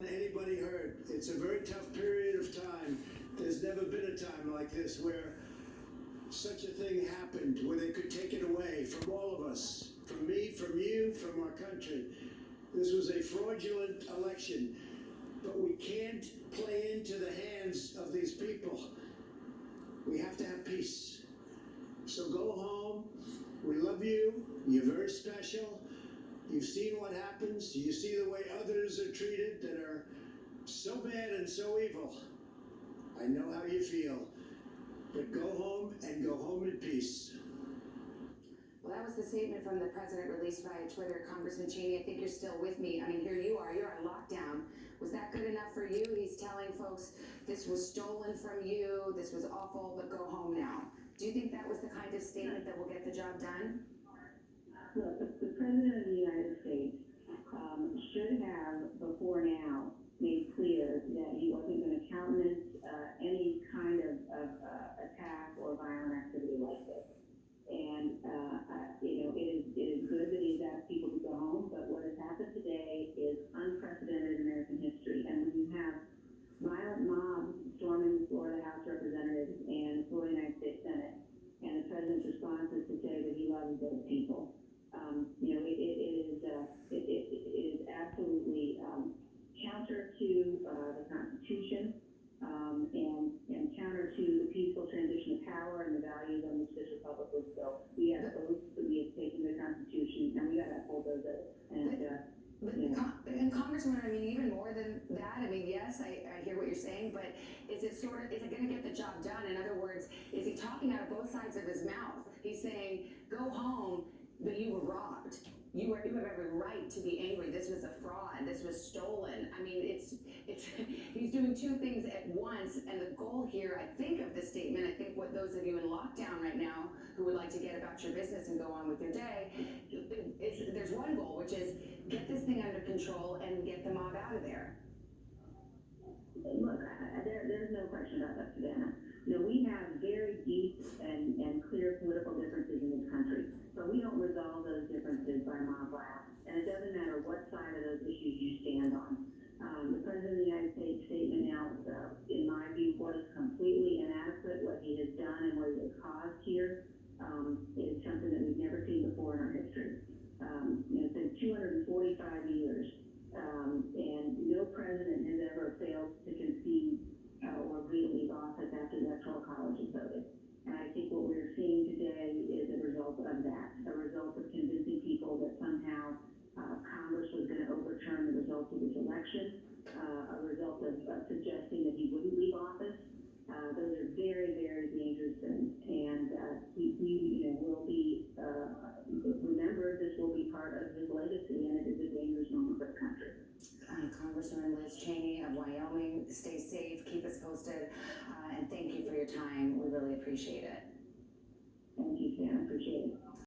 Anybody heard? It's a very tough period of time. There's never been a time like this where such a thing happened, where they could take it away from all of us, from me, from you, from our country. This was a fraudulent election, but we can't play into the hands of these people. We have to have peace. So go home. We love you. You're very special. You've seen what happens. You see the way others are treated that are so bad and so evil. I know how you feel. But go home and go home in peace. Well, that was the statement from the president released via Twitter. Congressman Cheney, I think you're still with me. I mean, here you are. You're on lockdown. Was that good enough for you? He's telling folks this was stolen from you. This was awful, but go home now. Do you think that was the kind of statement that will get the job done? Look, the President of the United States should have, before now, made clear that he wasn't going to countenance any kind of attack or violent activity like this. And, it is good that he's asked people to go home, but what has happened today is unprecedented in American history. And when you have violent mobs storming the floor of the House of Representatives and the floor of the United States Senate, and the President's response is to say that he loves those people. It is absolutely counter to the Constitution and counter to the peaceful transition of power and the values on which this republic was built. We have oaths that we have taken the Constitution, and we got to uphold those oaths. And Congressman, I mean, even more than that, I mean, yes, I hear what you're saying, but is it going to get the job done? In other words, is he talking out of both sides of his mouth? He's saying, go home, but you were robbed. You have every right to be angry. This was a fraud. This was stolen. I mean, it's he's doing two things at once. And the goal here, I think, of this statement, I think what those of you in lockdown right now who would like to get about your business and go on with your day, there's one goal, which is get this thing under control and get the mob out of there. Look, there's no question about that, Savannah. We have very deep and clear political differences in this country, but we don't resolve those differences by mob violence. And it doesn't matter what side of those issues you stand on. The President of the United States statement now, in my view, was completely inadequate. What he has done and what he has caused here is something that we've never seen before in our history. It's been 245 years, and no president has ever failed to concede or agree to leave office after the Electoral College is voted. And I think what we're seeing today is a result of that, a result of convincing people that somehow Congress was going to overturn the results of this election, a result of suggesting that he wouldn't leave office. Those are very, very dangerous things. And he will be remembered. This will be part of his legacy, and it is a dangerous moment for the country. Congresswoman Liz Cheney of Wyoming, stay safe, keep us posted, and thank you for your time. We really appreciate it. Thank you, Sam. I appreciate it.